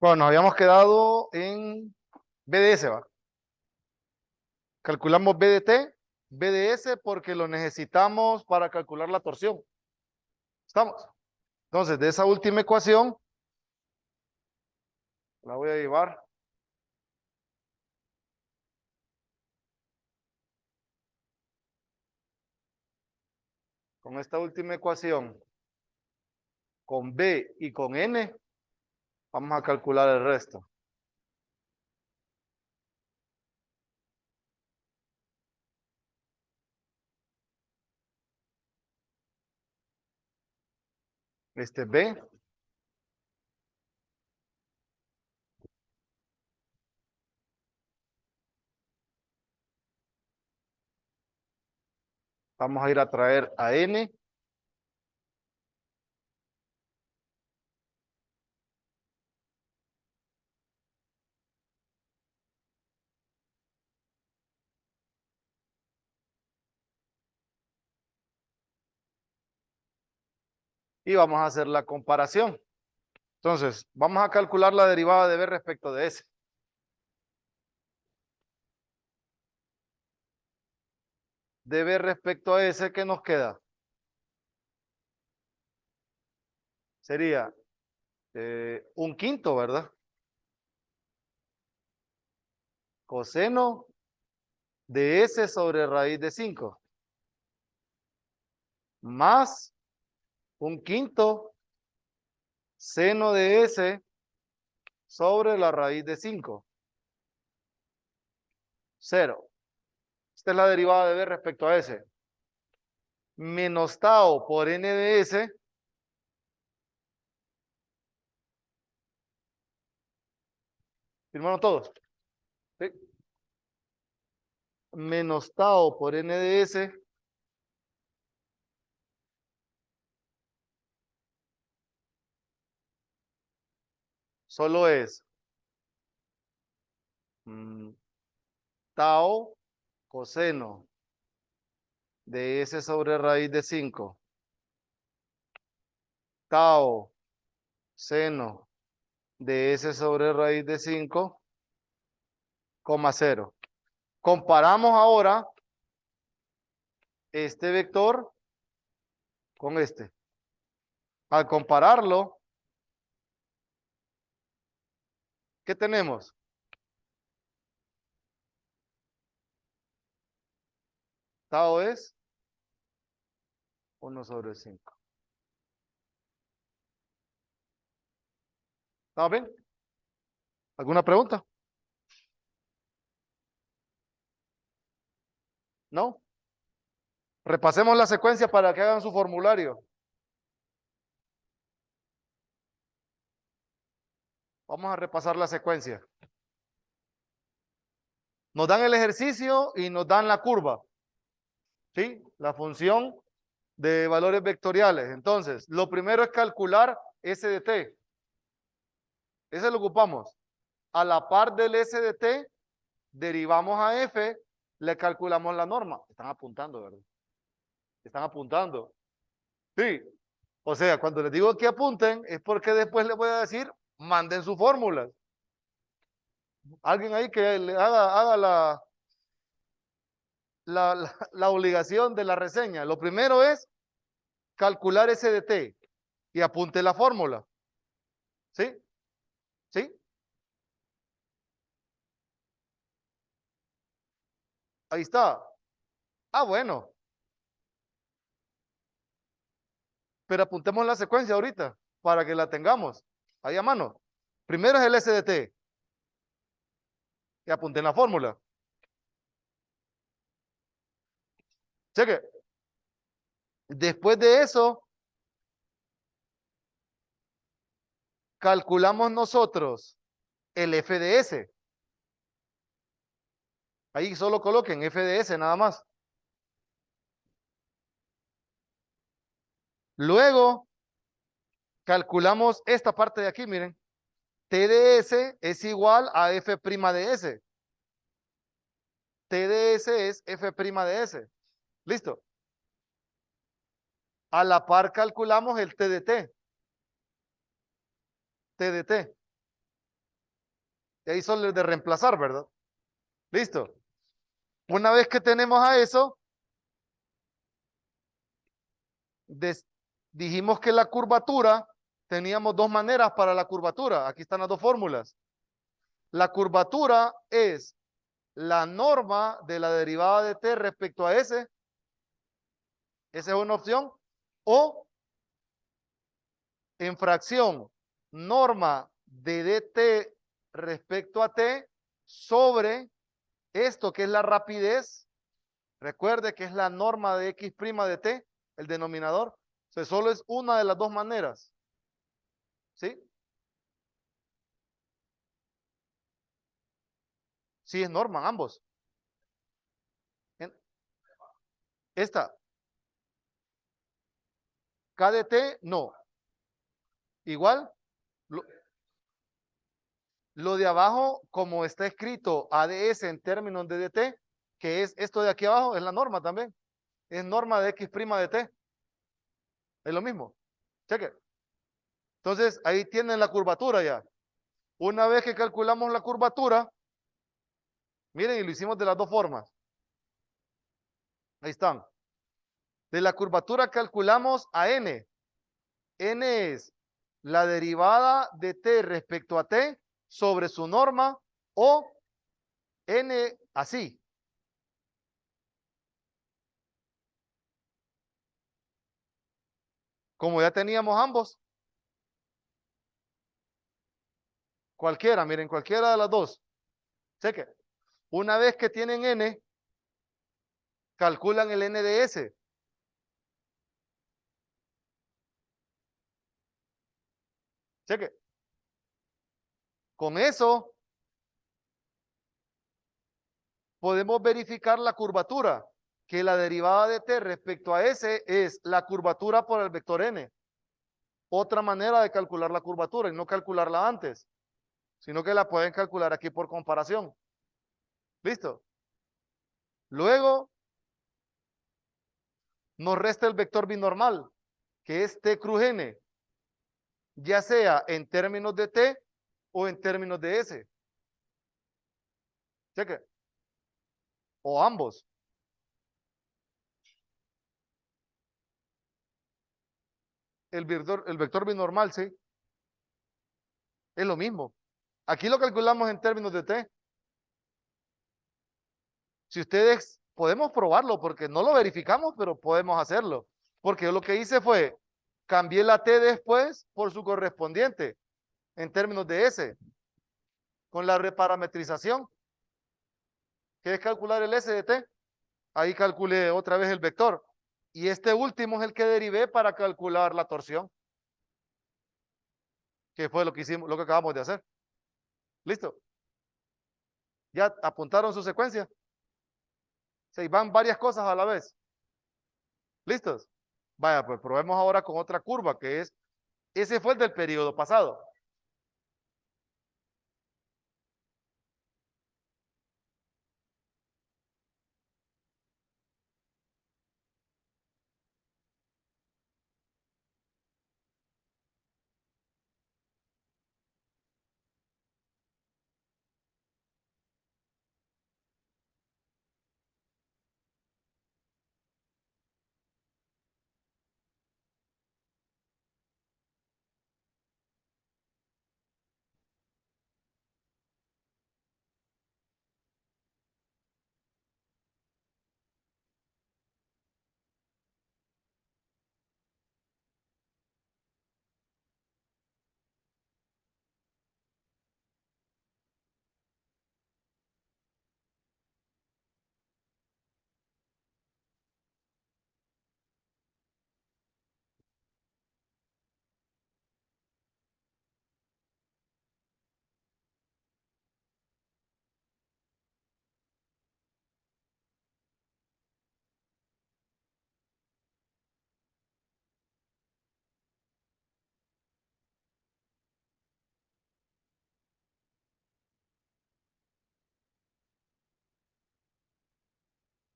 Bueno, nos habíamos quedado en BDS, ¿va? Calculamos BDT, BDS porque lo necesitamos para calcular la torsión. ¿Estamos? Entonces, de esa última ecuación, la voy a llevar. Con esta última ecuación, con B y con N, vamos a calcular el resto. Este B, vamos a ir a traer a N. Y vamos a hacer la comparación. Entonces, vamos a calcular la derivada de B respecto de S. De B respecto a S, ¿qué nos queda? Sería un quinto, ¿verdad? Coseno de S sobre raíz de 5 más un quinto seno de S sobre la raíz de 5. 0. Esta es la derivada de B respecto a S. Menos tau por N de S. ¿Firmaron todos? ¿Sí? Menos tau por N de S. Solo es tau coseno de S sobre raíz de 5. Tau seno de S sobre raíz de 5, coma 0. Comparamos ahora este vector con este. Al compararlo, ¿qué tenemos? Tau es 1 sobre 5. ¿Estamos bien? ¿Alguna pregunta? ¿No? Repasemos la secuencia para que hagan su formulario. Vamos a repasar la secuencia. Nos dan el ejercicio y nos dan la curva. ¿Sí? La función de valores vectoriales. Entonces, lo primero es calcular S de t. Ese lo ocupamos. A la par del S de t, derivamos a F, le calculamos la norma. Están apuntando, ¿verdad? Están apuntando. Sí. O sea, cuando les digo que apunten, es porque después les voy a decir, manden sus fórmulas. Alguien ahí que le haga la obligación de la reseña. Lo primero es calcular S de t y apunte la fórmula. ¿Sí? ¿Sí? Ahí está. Ah, bueno. Pero apuntemos la secuencia ahorita para que la tengamos ahí a mano. Primero es el S de t y apunten la fórmula. Cheque. Después de eso, calculamos nosotros el F de S. Ahí solo coloquen F de S nada más. Luego, calculamos esta parte de aquí, miren. T de S es igual a F' de S. T de S es F' de S. ¿Listo? A la par calculamos el T de T. T de T. Y ahí solo es de reemplazar, ¿verdad? Listo. Una vez que tenemos a eso, dijimos que la curvatura, teníamos dos maneras para la curvatura. Aquí están las dos fórmulas. La curvatura es la norma de la derivada de t respecto a s. Esa es una opción. O en fracción, norma de dt respecto a t sobre esto que es la rapidez. Recuerde que es la norma de x' de t, el denominador. O sea, solo es una de las dos maneras. ¿Sí? Sí, es norma, ambos. Esta, KDT, no. Igual, lo, lo de abajo, como está escrito ADS en términos de DT, que es esto de aquí abajo, es la norma también. Es norma de x' de t. Es lo mismo. Cheque. Entonces, ahí tienen la curvatura ya. Una vez que calculamos la curvatura, miren, y lo hicimos de las dos formas. Ahí están. De la curvatura calculamos a n. N es la derivada de t respecto a t sobre su norma o n así. Como ya teníamos ambos, cualquiera, miren, cualquiera de las dos. Cheque. Una vez que tienen n, calculan el n de s. Cheque. Con eso podemos verificar la curvatura, que la derivada de t respecto a s es la curvatura por el vector n. Otra manera de calcular la curvatura y no calcularla antes, sino que la pueden calcular aquí por comparación. ¿Listo? Luego nos resta el vector binormal, que es t cruz n, ya sea en términos de t o en términos de s. Cheque. O ambos. El vector binormal, sí, es lo mismo. Aquí lo calculamos en términos de t. Si ustedes, podemos probarlo porque no lo verificamos, pero podemos hacerlo. Porque yo lo que hice fue, cambié la t después por su correspondiente en términos de s, con la reparametrización, que es calcular el s de t. Ahí calculé otra vez el vector. Y este último es el que derivé para calcular la torsión, que fue lo que hicimos, lo que acabamos de hacer. ¿Listo? ¿Ya apuntaron su secuencia? Se van varias cosas a la vez. ¿Listos? Vaya, pues probemos ahora con otra curva, que es, ese fue el del periodo pasado.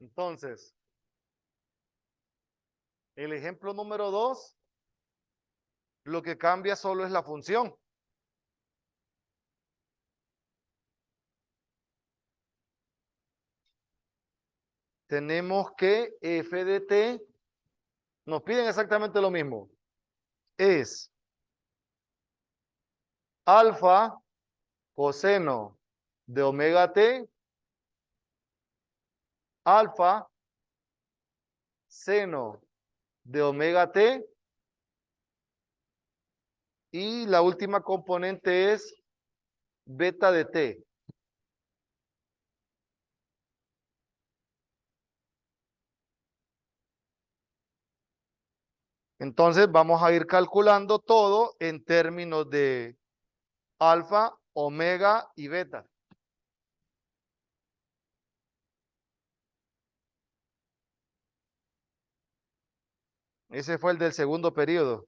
Entonces, el ejemplo número 2, lo que cambia solo es la función. tenemos que f de t, nos piden exactamente lo mismo. Es alfa coseno de omega t, alfa seno de omega t, y la última componente es beta de t. Entonces vamos a ir calculando todo en términos de alfa, omega y beta. Ese fue el del segundo periodo.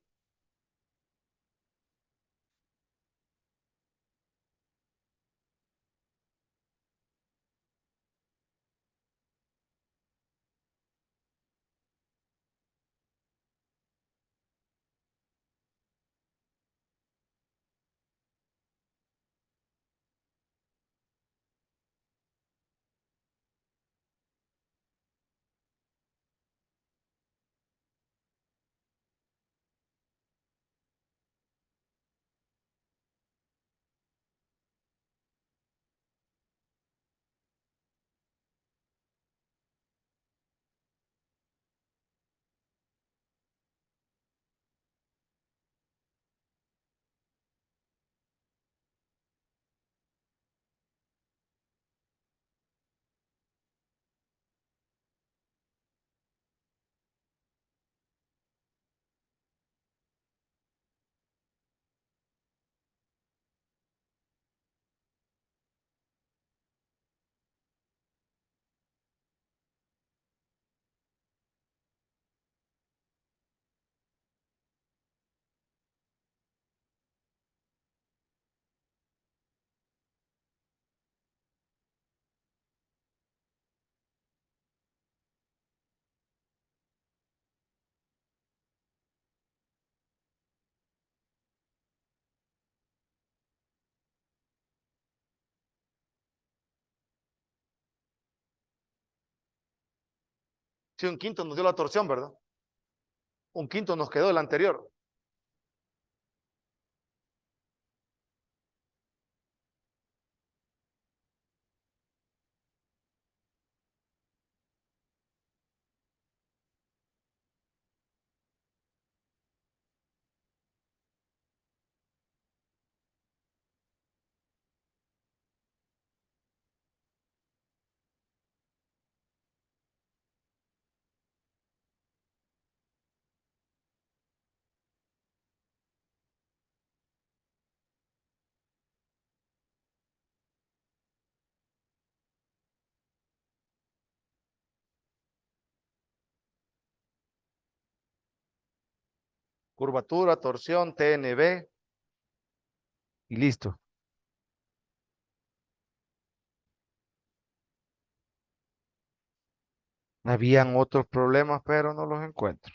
Sí, un quinto nos dio la torsión, ¿verdad? Un quinto nos quedó el anterior. Curvatura, torsión, TNB y listo. Habían otros problemas, pero no los encuentro.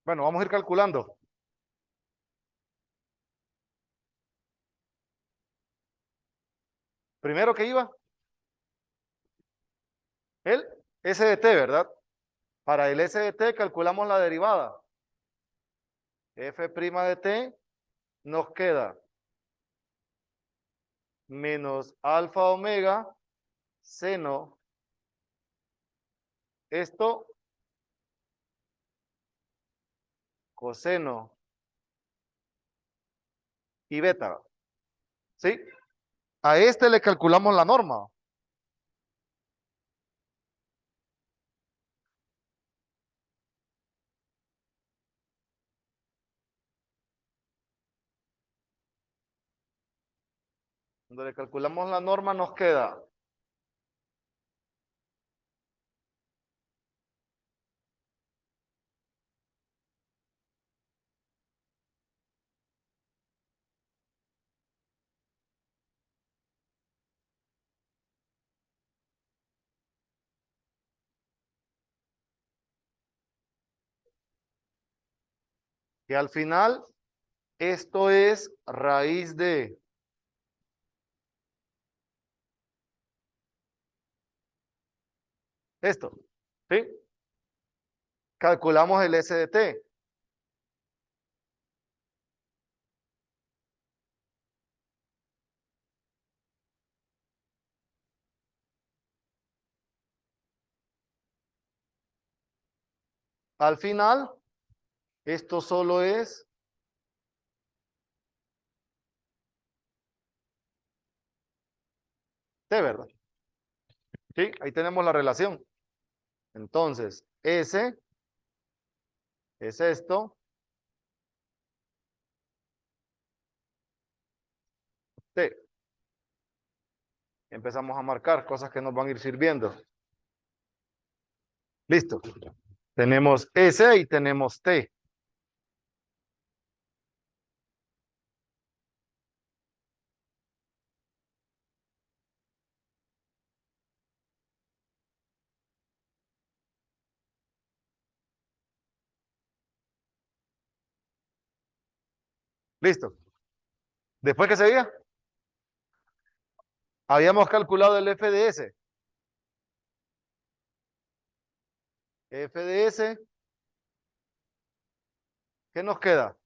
Bueno, vamos a ir calculando. Primero que iba, el S de t, ¿verdad? Para el S de t calculamos la derivada. F' de t nos queda menos alfa omega seno esto coseno y beta. ¿Sí? A este le calculamos la norma. Cuando le calculamos la norma nos queda que al final esto es raíz de esto. ¿Sí? Calculamos el S de t. Al final, esto solo es t, ¿verdad? Sí, ahí tenemos la relación. Entonces, S es esto, t. Empezamos a marcar cosas que nos van a ir sirviendo. Listo. Tenemos S y tenemos t. Listo. Después que seguía, habíamos calculado el f de s. F de s, ¿qué nos queda?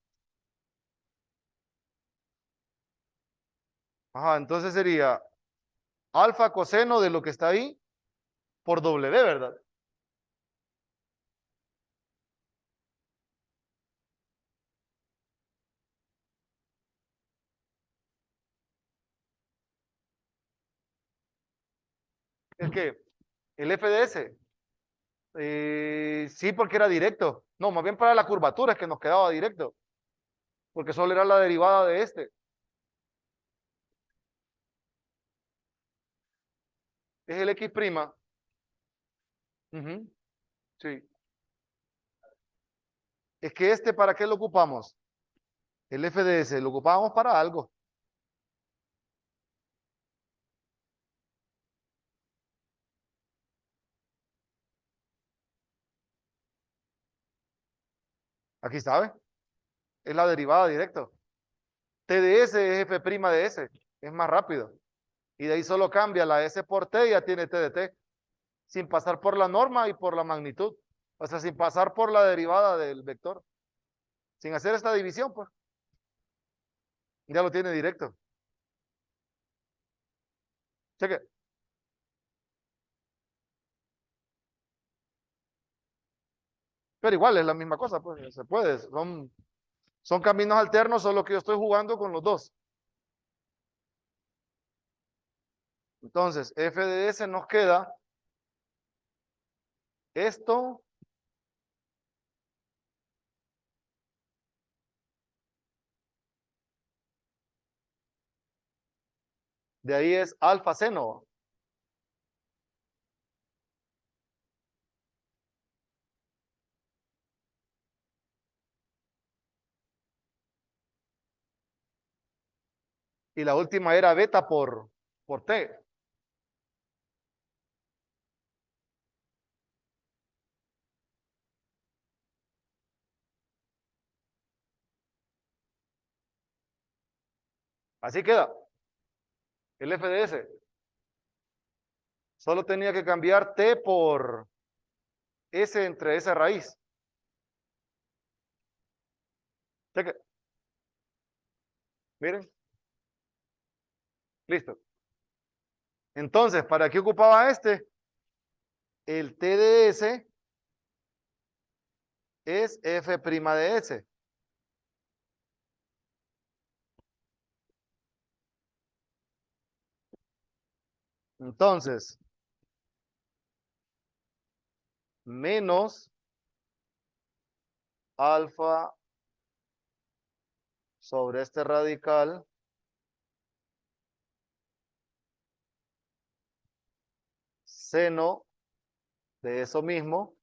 Ajá, entonces sería alfa coseno de lo que está ahí por W, ¿verdad? Es que el f de s, sí, porque era directo. No, más bien para la curvatura es que nos quedaba directo, porque solo era la derivada de este. Es el x prima. Ujú, sí. Es que este, ¿para qué lo ocupamos? El f de s lo ocupábamos para algo. Aquí sabe, es la derivada directo. T de s es f prima de s, es más rápido. Y de ahí solo cambia la s por t y ya tiene t de t, sin pasar por la norma y por la magnitud. O sea, sin pasar por la derivada del vector. Sin hacer esta división, pues, ya lo tiene directo. Cheque. Pero igual es la misma cosa, pues, se puede. Son caminos alternos, solo que yo estoy jugando con los dos. Entonces, f de s nos queda esto de ahí es alfa seno. Y la última era beta por t. Así queda el f de s. Solo tenía que cambiar t por s entre esa raíz. Cheque. Miren, listo. Entonces, ¿para qué ocupaba este? El t de s es f' de s. Entonces, menos alfa sobre este radical seno de eso mismo,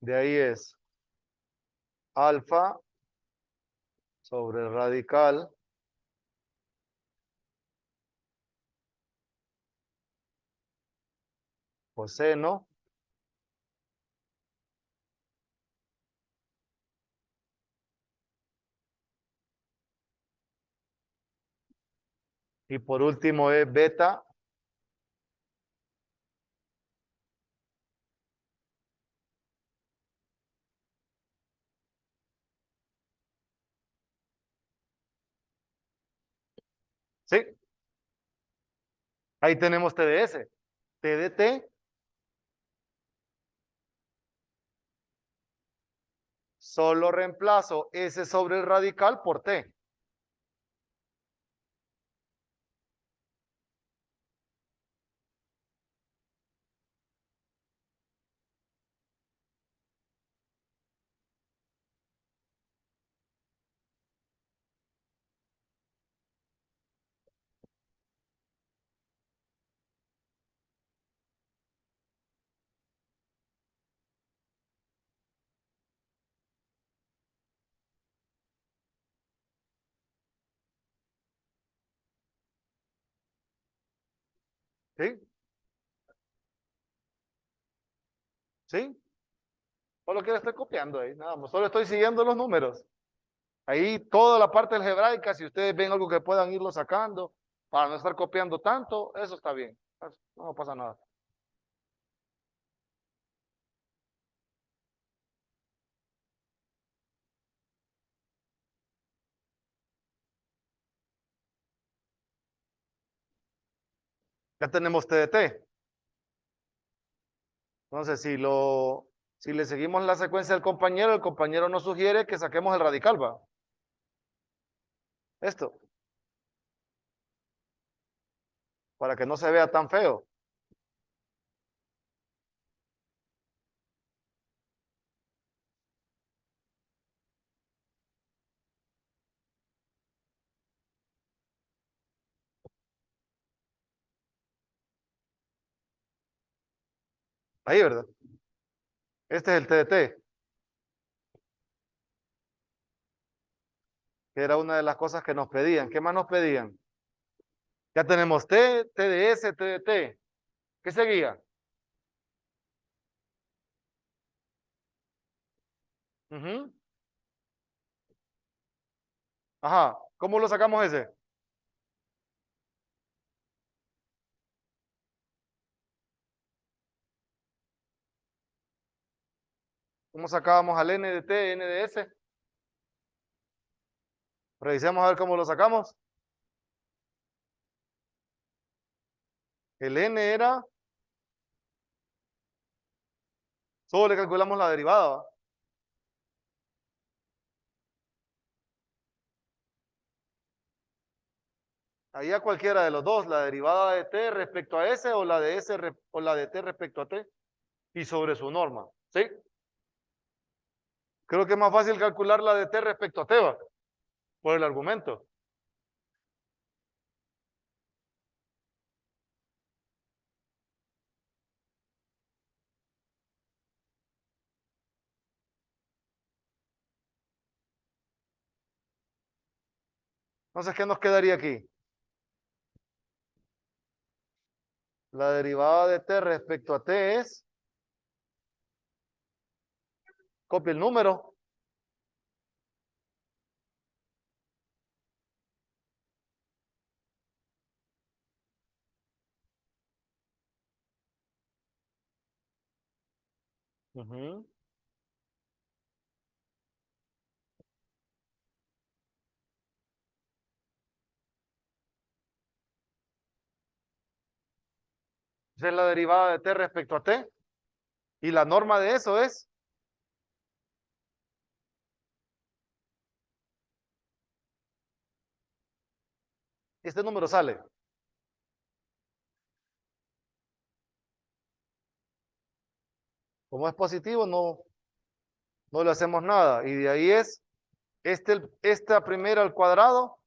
de ahí es alfa sobre el radical coseno y por último es beta ¿sí? Ahí tenemos T de S. T de T, solo reemplazo S sobre el radical por T. ¿Sí? ¿Sí? Solo que le estoy copiando ahí, nada más. Solo estoy siguiendo los números. Ahí toda la parte algebraica, si ustedes ven algo que puedan irlo sacando para no estar copiando tanto, eso está bien. No pasa nada. Ya tenemos T de T. Entonces, si le seguimos la secuencia al compañero, el compañero nos sugiere que saquemos el radical, ¿va? Esto, para que no se vea tan feo. Ahí, ¿verdad? Este es el T de T, que era una de las cosas que nos pedían. ¿Qué más nos pedían? Ya tenemos T, T de S, T de T. ¿Qué seguía? Ujú. Ajá. ¿Cómo lo sacamos ese? ¿Cómo sacábamos al N de T, N de S? Revisemos a ver cómo lo sacamos. El N era, solo le calculamos la derivada, ¿va? Ahí a cualquiera de los dos, la derivada de T respecto a S o la de S o la de T respecto a T y sobre su norma. ¿Sí? Creo que es más fácil calcular la de T respecto a T, ¿va? Por el argumento. Entonces, ¿qué nos quedaría aquí? La derivada de t respecto a t es, copia el número, ujú, esa es la derivada de t respecto a t, y la norma de eso es, este número sale. Como es positivo, no le hacemos nada. Y de ahí es esta primera al cuadrado,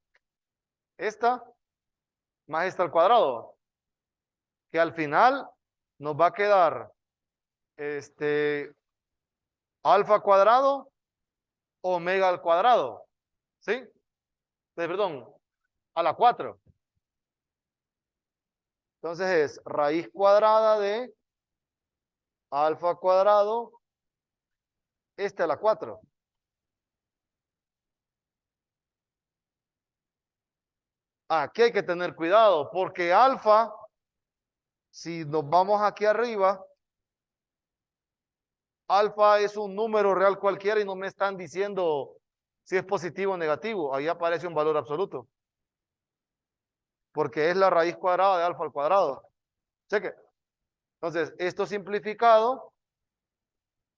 esta más esta al cuadrado, que al final nos va a quedar alfa cuadrado, omega al cuadrado, ¿sí? Perdón, a la 4. Entonces es raíz cuadrada de alfa cuadrado, a la 4. Aquí hay que tener cuidado, porque alfa, si nos vamos aquí arriba, alfa es un número real cualquiera y no me están diciendo si es positivo o negativo. Ahí aparece un valor absoluto, porque es la raíz cuadrada de alfa al cuadrado. Cheque. Entonces, esto simplificado,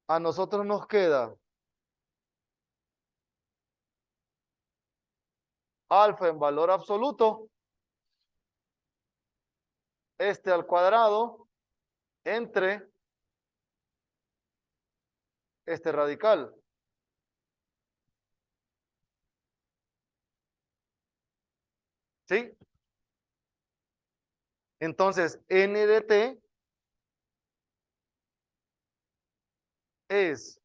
a nosotros nos queda alfa en valor absoluto, al cuadrado, entre este radical. ¿Sí? Entonces, n de t es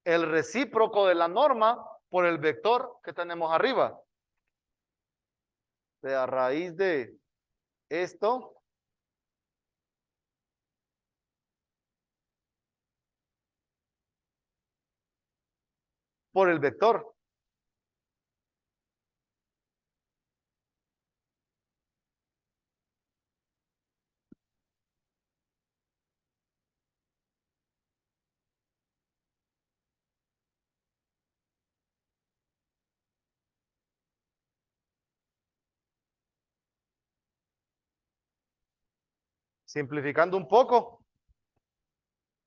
el recíproco de la norma por el vector que tenemos arriba. De a raíz de esto por el vector. Simplificando un poco,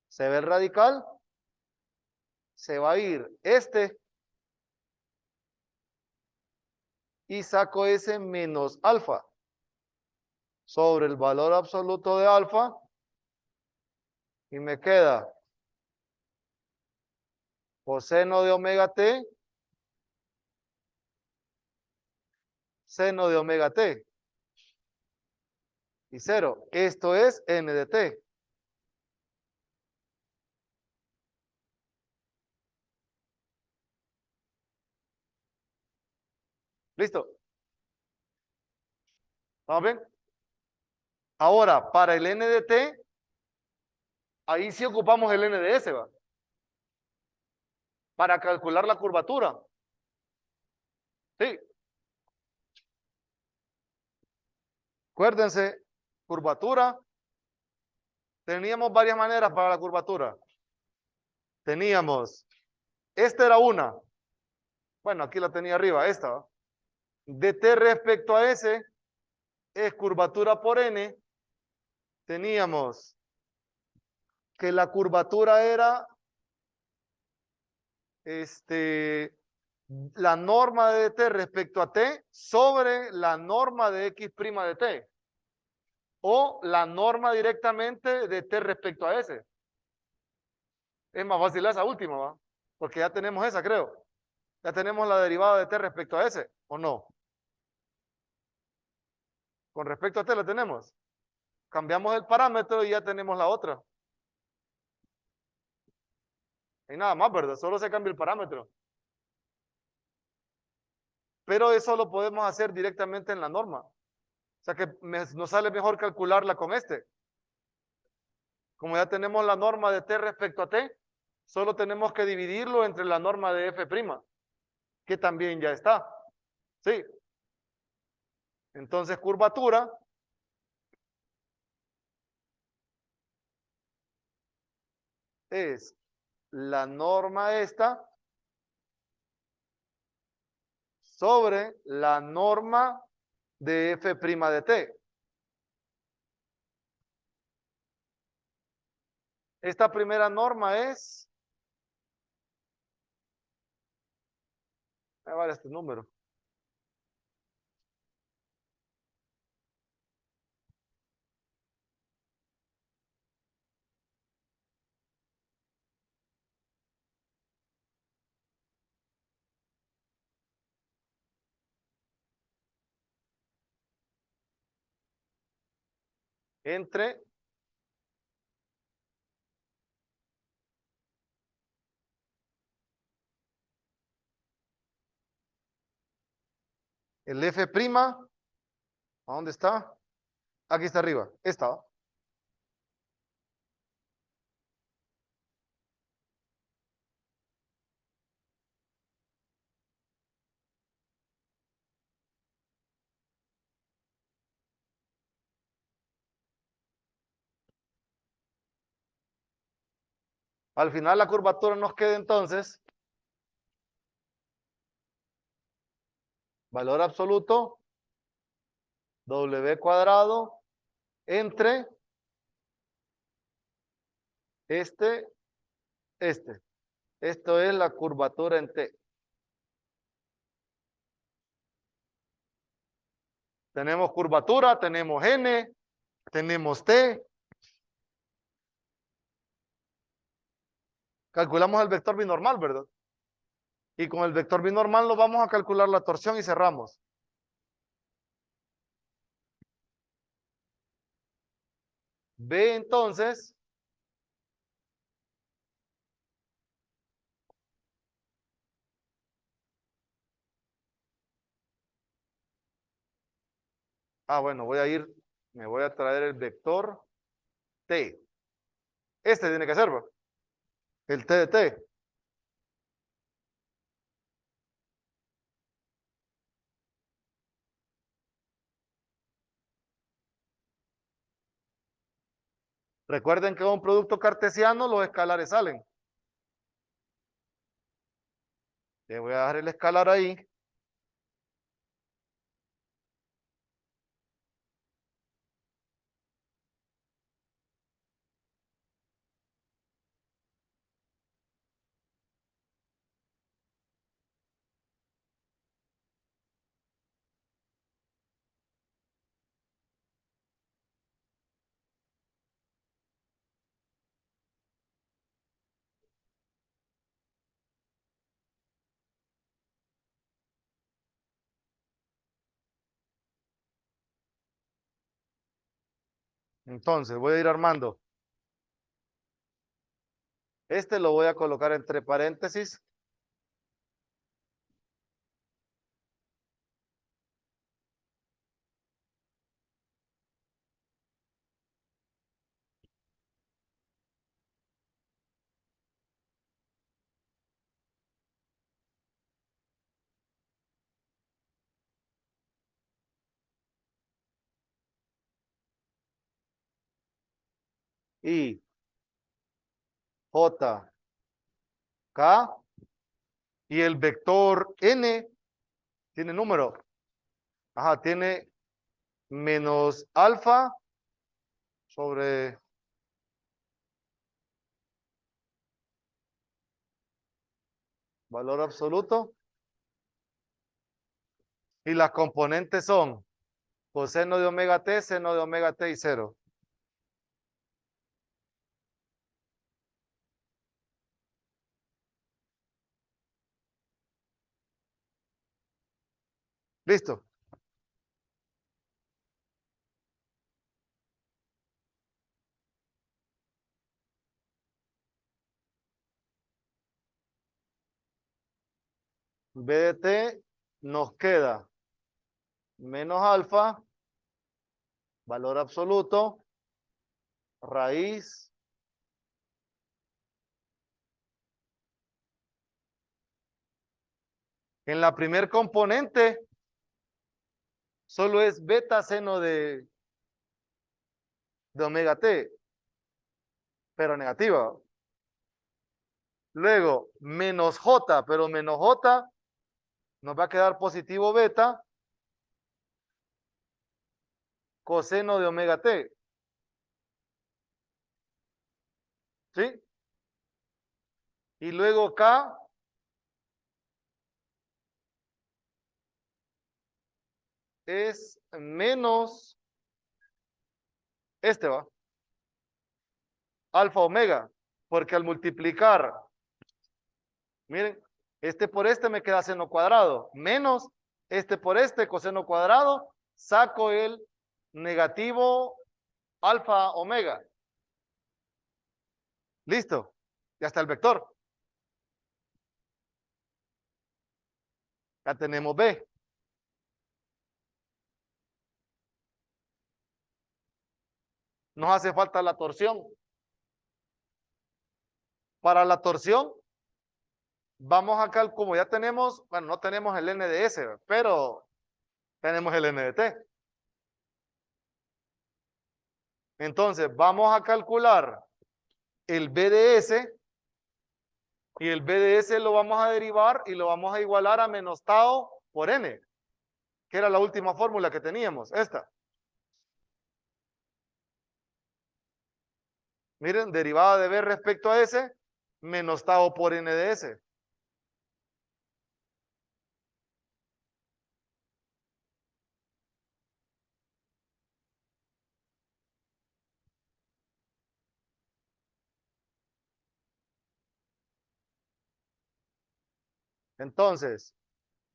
se ve el radical, se va a ir y saco ese menos alfa sobre el valor absoluto de alfa y me queda coseno de omega t, seno de omega t y 0. Esto es n de t. ¿Listo? ¿Estamos bien? Ahora, para el n de t, ahí sí ocupamos el n de s, ¿va? Para calcular la curvatura. Sí, acuérdense, curvatura. Teníamos varias maneras para la curvatura. Teníamos, esta era una. Bueno, aquí la tenía arriba, esta, ¿va? De t respecto a s es curvatura por n. Teníamos que la curvatura era la norma de t respecto a t sobre la norma de x' de t. O la norma directamente de t respecto a s. Es más fácil esa última, ¿va? Porque ya tenemos esa, creo. Ya tenemos la derivada de t respecto a s, ¿o no? Con respecto a t la tenemos. Cambiamos el parámetro y ya tenemos la otra. Y nada más, ¿verdad? Solo se cambia el parámetro. Pero eso lo podemos hacer directamente en la norma. O sea que nos sale mejor calcularla con este. Como ya tenemos la norma de t respecto a t, solo tenemos que dividirlo entre la norma de f', que también ya está. ¿Sí? Entonces, curvatura es la norma esta sobre la norma de f' de t. Esta primera norma es, vale este número, entre el f', ¿a dónde está? Aquí está arriba, esta. Al final la curvatura nos queda entonces valor absoluto w cuadrado entre este. Esto es la curvatura en T. Tenemos curvatura, tenemos N, tenemos T. Calculamos el vector binormal, ¿verdad? Y con el vector binormal nos vamos a calcular la torsión y cerramos. B entonces bueno, me voy a traer el vector T. Este tiene que ser, ¿va? El T de T. Recuerden que en un producto cartesiano los escalares salen. Le voy a dar el escalar ahí. Entonces voy a ir armando. Este lo voy a colocar entre paréntesis. Y J, K. Y el vector N tiene número. Ajá, tiene menos alfa sobre valor absoluto. Y las componentes son coseno de omega t, seno de omega t y cero. Listo. B de t nos queda menos alfa valor absoluto, raíz en la primer componente solo es beta seno de omega t, pero negativa. Luego, menos j, pero menos j nos va a quedar positivo beta coseno de omega t. ¿Sí? Y luego K es menos, este va, alfa omega, porque al multiplicar, miren, este por este me queda seno cuadrado, menos este por este coseno cuadrado, saco el negativo alfa omega. Listo, ya está el vector. Ya tenemos B. Nos hace falta la torsión. Para la torsión, vamos a calcular, como ya tenemos, bueno, no tenemos el N de S, pero tenemos el N de T. Entonces, vamos a calcular el B de S y el B de S lo vamos a derivar y lo vamos a igualar a menos tau por N, que era la última fórmula que teníamos, esta. Miren, derivada de B respecto a S, menos tau por N de S. Entonces,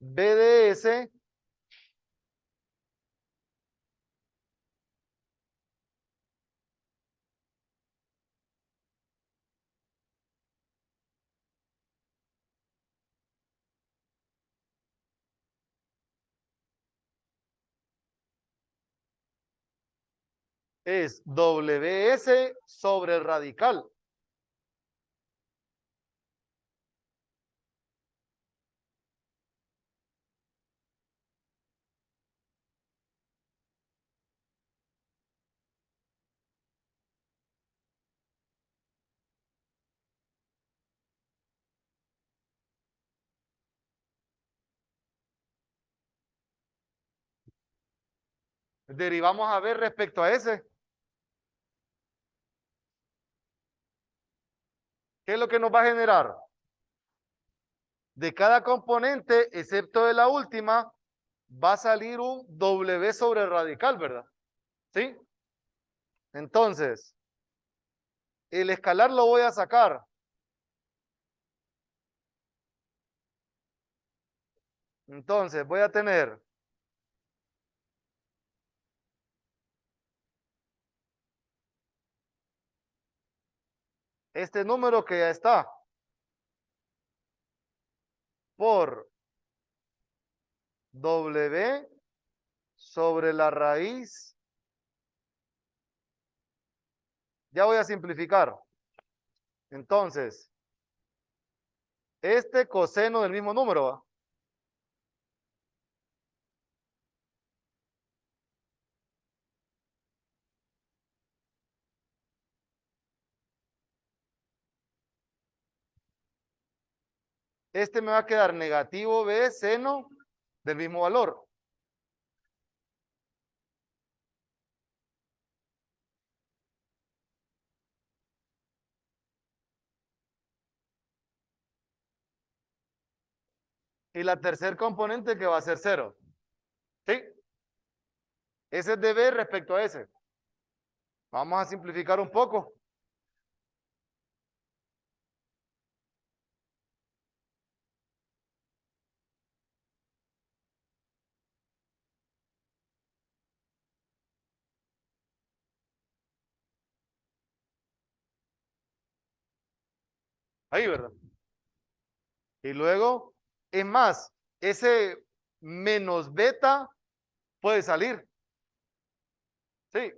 B de S es WS sobre el radical. Derivamos a B respecto a S. ¿Qué es lo que nos va a generar? De cada componente, excepto de la última, va a salir un W sobre el radical, ¿verdad? ¿Sí? Entonces, el escalar lo voy a sacar. Entonces, voy a tener este número que ya está por W sobre la raíz. Ya voy a simplificar. Entonces, este coseno del mismo número, ¿va? Este me va a quedar negativo B seno del mismo valor. Y la tercer componente que va a ser cero. ¿Sí? Ese es de B respecto a ese. Vamos a simplificar un poco. Ahí, ¿verdad? Y luego, es más, ese menos beta puede salir. Sí.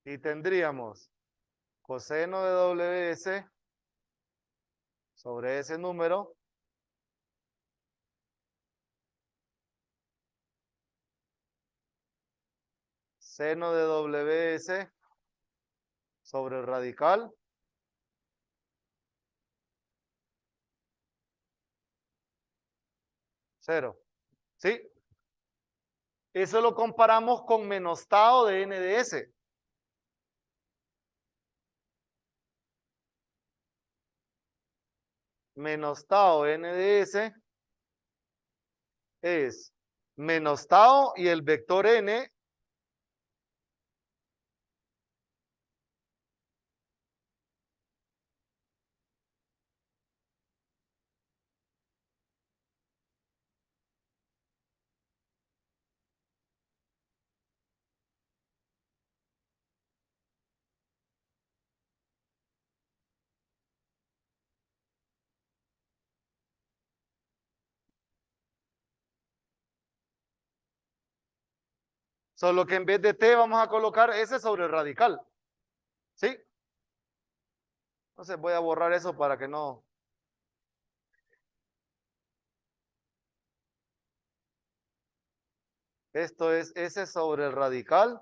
Y tendríamos coseno de WS sobre ese número seno de WS sobre el radical cero. ¿Sí? Eso lo comparamos con menos tau de NDS. Menos tau NDS es menos tau y el vector n solo que en vez de t vamos a colocar s sobre el radical. ¿Sí? Entonces voy a borrar eso para que no. Esto es s sobre el radical.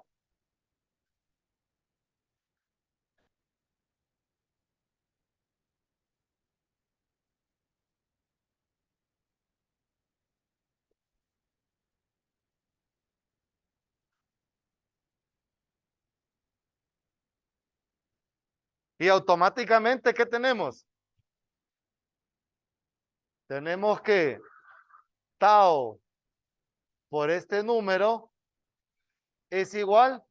Y automáticamente, ¿qué tenemos? Tenemos que tau por este número es igual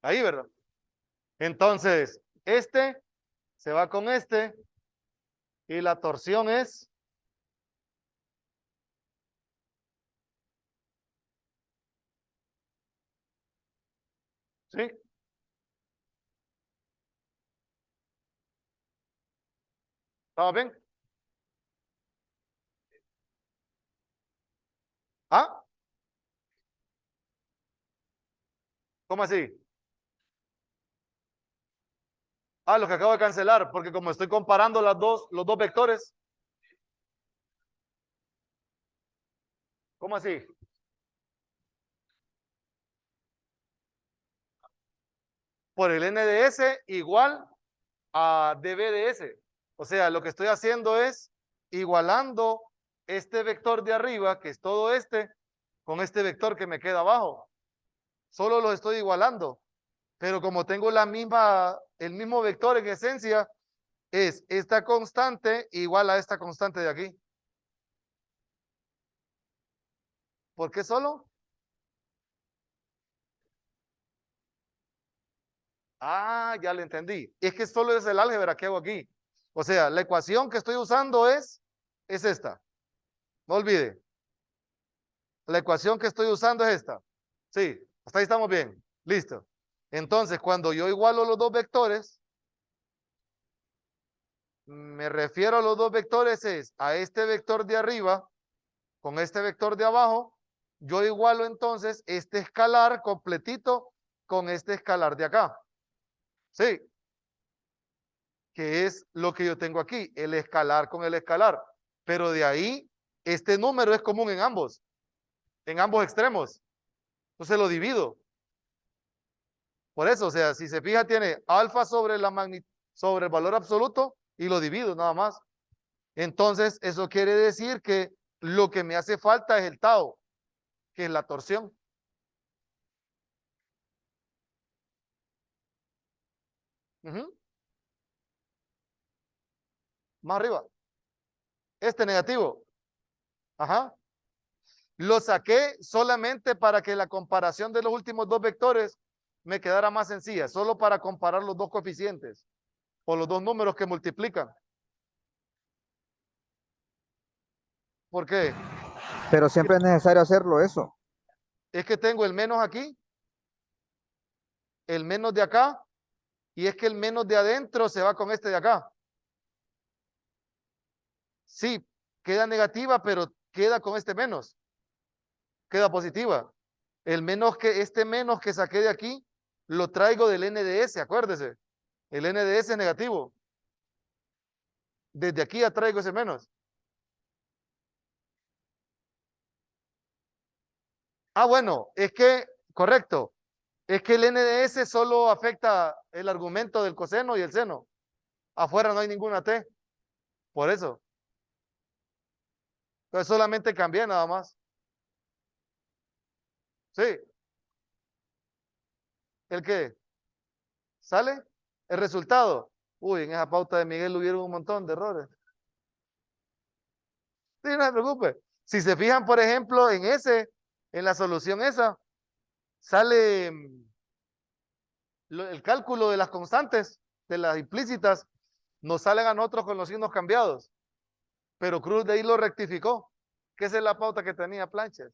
ahí, ¿verdad? Entonces, este se va con este y la torsión es ¿sí? ¿Estamos bien? ¿Ah? ¿Cómo así? Ah, lo que acabo de cancelar, porque como estoy comparando los dos vectores, ¿cómo así? Por el NDS igual a dBds. O sea, lo que estoy haciendo es igualando este vector de arriba, que es todo este, con este vector que me queda abajo. Solo lo estoy igualando. Pero como tengo el mismo vector en esencia, es esta constante igual a esta constante de aquí. ¿Por qué solo? Ah, ya le entendí. Es que solo es el álgebra que hago aquí. O sea, la ecuación que estoy usando es esta. No olvide. La ecuación que estoy usando es esta. Sí, hasta ahí estamos bien. Listo. Entonces, cuando yo igualo los dos vectores, me refiero a los dos vectores es a este vector de arriba con este vector de abajo. Yo igualo entonces este escalar completito con este escalar de acá. Sí, que es lo que yo tengo aquí, el escalar con el escalar. Pero de ahí, este número es común en ambos extremos. Entonces lo divido. Por eso, o sea, si se fija, tiene alfa sobre sobre el valor absoluto y lo divido nada más. Entonces, eso quiere decir que lo que me hace falta es el tau, que es la torsión. Ujú. Más arriba. Este negativo. Ajá. Lo saqué solamente para que la comparación de los últimos dos vectores me quedara más sencilla, solo para comparar los dos coeficientes o los dos números que multiplican. ¿Por qué? Pero siempre es necesario hacerlo eso. Es que tengo el menos aquí, el menos de acá, y es que el menos de adentro se va con este de acá. Sí, queda negativa, pero queda con este menos, queda positiva. El menos que, este menos que saqué de aquí, lo traigo del NDS, acuérdese. El NDS es negativo. Desde aquí ya traigo ese menos. Ah, bueno, es que, correcto, es que el NDS solo afecta el argumento del coseno y el seno. Afuera no hay ninguna T, por eso. Entonces solamente cambié nada más. Sí, ¿el qué? ¿Sale? El resultado. Uy, en esa pauta de Miguel hubieron un montón de errores. Sí, no se preocupe. Si se fijan, por ejemplo, en ese, en la solución esa, sale el cálculo de las constantes, de las implícitas, nos salen a nosotros con los signos cambiados. Pero Cruz de ahí lo rectificó, que esa es la pauta que tenía Planches.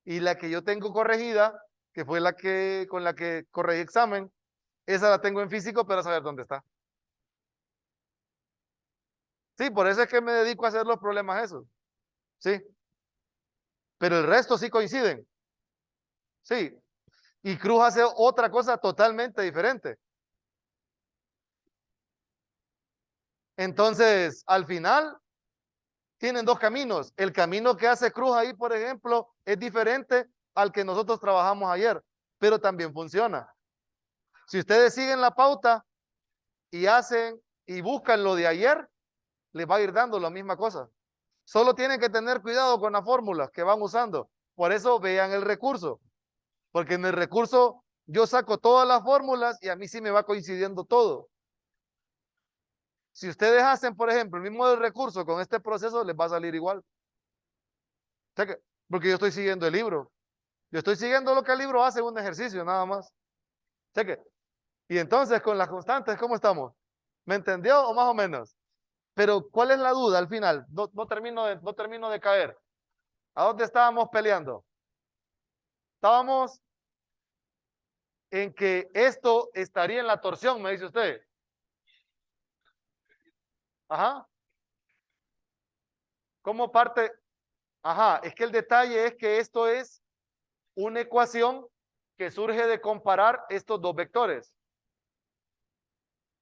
Y la que yo tengo corregida, que fue la que con la que corregí examen, esa la tengo en físico, pero a saber dónde está. Sí, por eso es que me dedico a hacer los problemas esos. Sí, pero el resto sí coinciden. Sí, y Cruz hace otra cosa totalmente diferente. Entonces, al final, tienen dos caminos. El camino que hace Cruz ahí, por ejemplo, es diferente al que nosotros trabajamos ayer, pero también funciona. Si ustedes siguen la pauta y hacen y buscan lo de ayer, les va a ir dando la misma cosa. Solo tienen que tener cuidado con las fórmulas que van usando. Por eso vean el recurso, porque en el recurso yo saco todas las fórmulas y a mí sí me va coincidiendo todo. Si ustedes hacen, por ejemplo, el mismo del recurso con este proceso, les va a salir igual. Porque yo estoy siguiendo el libro. Yo estoy siguiendo lo que el libro hace, un ejercicio nada más. Cheque. Y entonces con las constantes, ¿cómo estamos? ¿Me entendió o más o menos? Pero ¿cuál es la duda al final? No termino de caer. ¿A dónde estábamos peleando? Estábamos en que esto estaría en la torsión, me dice usted. Ajá. ¿Cómo parte? Ajá, es que el detalle es que esto es una ecuación que surge de comparar estos dos vectores.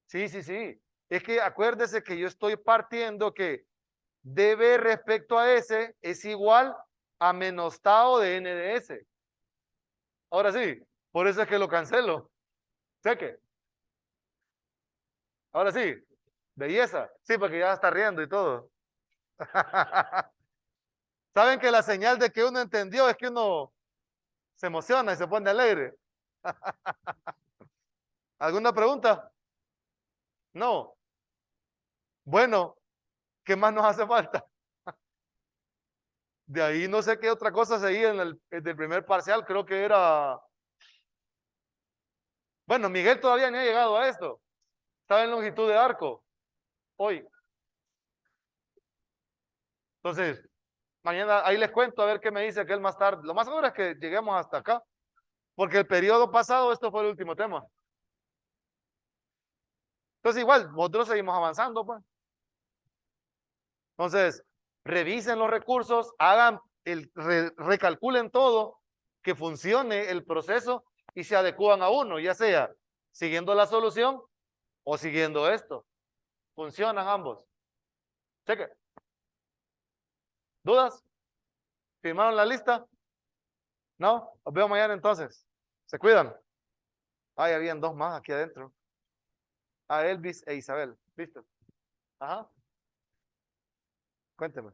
Sí, sí, sí. Es que acuérdese que yo estoy partiendo que dB respecto a S es igual a menos tau de N de S. Ahora sí, por eso es que lo cancelo. Cheque. Ahora sí, belleza. Sí, porque ya está riendo y todo. Saben que la señal de que uno entendió es que uno se emociona y se pone alegre. ¿Alguna pregunta? No. Bueno, ¿qué más nos hace falta? De ahí no sé qué otra cosa seguía en el del primer parcial, creo que era. Bueno, Miguel todavía no ha llegado a esto. Estaba en longitud de arco hoy. Entonces, mañana ahí les cuento a ver qué me dice aquel más tarde. Lo más seguro es que lleguemos hasta acá, porque el periodo pasado esto fue el último tema. Entonces, igual, nosotros seguimos avanzando, pues. Entonces, revisen los recursos, hagan recalculen todo, que funcione el proceso y se adecúan a uno, ya sea siguiendo la solución o siguiendo esto. Funcionan ambos. Cheque. ¿Dudas? ¿Firmaron la lista? ¿No? Los veo mañana entonces. ¿Se cuidan? Ay, habían dos más aquí adentro. A Elvis e Isabel. ¿Listo? Ajá. Cuénteme.